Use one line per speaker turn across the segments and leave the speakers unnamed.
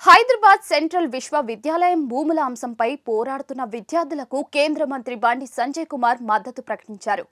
Hyderabad central విశ్వవిద్యాలయం భూముల అంశంపై పోరాడుతున్న విద్యార్థులకు కేంద్ర మంత్రి బండి సంజయ్ కుమార్ మద్దతు ప్రకటించారు.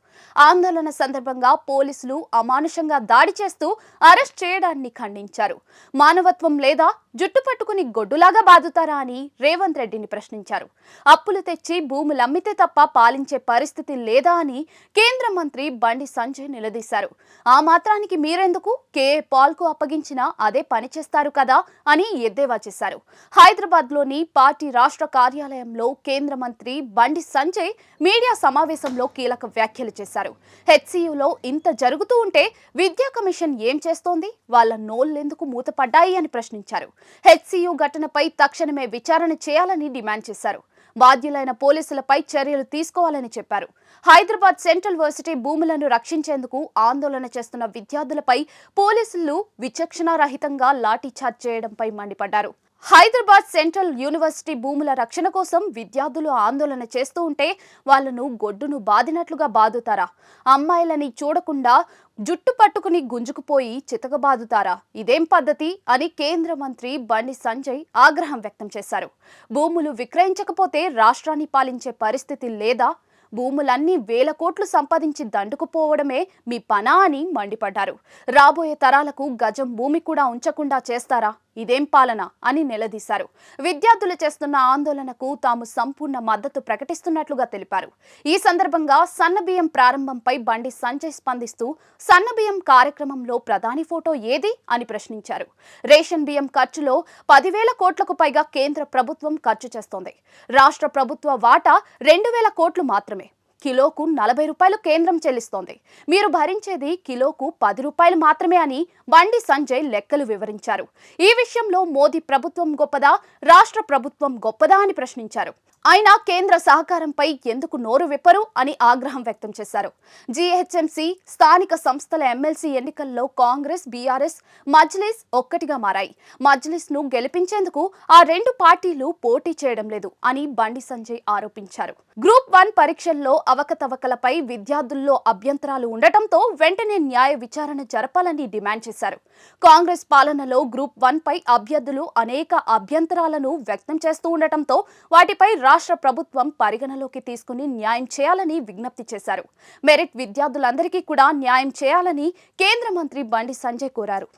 ఆందోళన సందర్భంగా పోలీసులు అమానుషంగా దాడి చేస్తూ అరెస్ట్ చేయడాన్ని ఖండించారు. మానవత్వం లేదా జుట్టు పట్టుకుని గొడ్డులాగా బాదుతారా అని రేవంత్ రెడ్డిని ప్రశ్నించారు. అప్పులు తెచ్చి భూములమ్మితే తప్ప పాలించే పరిస్థితి లేదా అని కేంద్ర మంత్రి బండి సంజయ్ నిలదీశారు. ఆ మాత్రానికి మీరెందుకు కేఏ పాల్కు అప్పగించినా అదే పని చేస్తారు కదా అని ఎద్దేవా చేశారు. హైదరాబాద్ లోని పార్టీ రాష్ట్ర కార్యాలయంలో కేంద్ర మంత్రి బండి సంజయ్ మీడియా సమావేశంలో కీలక వ్యాఖ్యలు చేశారు. హెచ్సియులో ఇంత జరుగుతూ ఉంటే విద్యా కమిషన్ ఏం చేస్తోంది, వాళ్ళ నోళ్లెందుకు మూతపడ్డాయి అని ప్రశ్నించారు. హెచ్సియు ఘటనపై తక్షణమే విచారణ చేయాలని డిమాండ్ చేశారు. బాధ్యులైన పోలీసులపై చర్యలు తీసుకోవాలని చెప్పారు. హైదరాబాద్ సెంట్రల్ యూనివర్సిటీ భూములను రక్షించేందుకు ఆందోళన చేస్తున్న విద్యార్థులపై పోలీసులు విచక్షణారహితంగా లాఠీచార్జ్ చేయడంపై మండిపడ్డారు. హైదరాబాద్ సెంట్రల్ యూనివర్సిటీ భూముల రక్షణ కోసం విద్యార్థులు ఆందోళన చేస్తూ ఉంటే వాళ్లను గొడ్డును బాదినట్లుగా బాదుతారా? అమ్మాయిలని చూడకుండా జుట్టు పట్టుకుని గుంజుకుపోయి చితకబాదుతారా? ఇదేం పద్ధతి అని కేంద్ర మంత్రి బండి సంజయ్ ఆగ్రహం వ్యక్తం చేశారు. భూములు విక్రయించకపోతే రాష్ట్రాన్ని పాలించే పరిస్థితి లేదా? భూములన్నీ వేల కోట్లు సంపాదించి దండుకుపోవడమే మీ పనా అని మండిపడ్డారు. రాబోయే తరాలకు గజం భూమి కూడా ఉంచకుండా చేస్తారా? ఇదేం పాలన అని నిలదీశారు. విద్యార్థులు చేస్తున్న ఆందోళనకు తాము సంపూర్ణ మద్దతు ప్రకటిస్తున్నట్లుగా తెలిపారు. ఈ సందర్భంగా సన్నబియ్యం ప్రారంభంపై బండి సంజయ్ స్పందిస్తూ సన్నబియ్యం కార్యక్రమంలో ప్రధాని ఫోటో ఏది అని ప్రశ్నించారు. రేషన్ బియ్యం ఖర్చులో 10,000 కోట్లకు పైగా కేంద్ర ప్రభుత్వం ఖర్చు చేస్తోంది. రాష్ట్ర ప్రభుత్వ వాటా 2,000 కోట్లు మాత్రమే. కిలోకు 40 రూపాయలు కేంద్రం చెల్లిస్తోంది. మీరు భరించేది కిలోకు 10 రూపాయలు మాత్రమే అని బండి సంజయ్ లెక్కలు వివరించారు. ఈ విషయంలో మోదీ ప్రభుత్వం గొప్పదా, రాష్ట్ర ప్రభుత్వం గొప్పదా అని ప్రశ్నించారు. ఆయన కేంద్ర సహకారంపై ఎందుకు నోరు విప్పరు అని ఆగ్రహం వ్యక్తం చేశారు. జీహెచ్ఎంసీ స్థానిక సంస్థల ఎమ్మెల్సీ ఎన్నికల్లో కాంగ్రెస్, బీఆర్ఎస్, మజ్లిస్ ఒక్కటిగా మారాయి. మజ్లిస్ ను గెలిపించేందుకు ఆ రెండు పార్టీలు పోటీ చేయడం లేదు అని బండి సంజయ్ ఆరోపించారు. గ్రూప్ 1 పరీక్షల్లో అవకతవకలపై విద్యార్థుల్లో అభ్యంతరాలు ఉండటంతో వెంటనే న్యాయ విచారణ జరపాలని డిమాండ్ చేశారు. కాంగ్రెస్ పాలనలో గ్రూప్ 1 పై అభ్యర్థులు అనేక అభ్యంతరాలను వ్యక్తం చేస్తూ ఉండటంతో వాటిపై రాష్ట్ర ప్రభుత్వం పరిగణలోకి తీసుకుని న్యాయం చేయాలని విజ్ఞప్తి చేశారు. మెరిట్ విద్యార్థులందరికీ కూడా న్యాయం చేయాలని కేంద్ర మంత్రి బండి సంజయ్ కోరారు.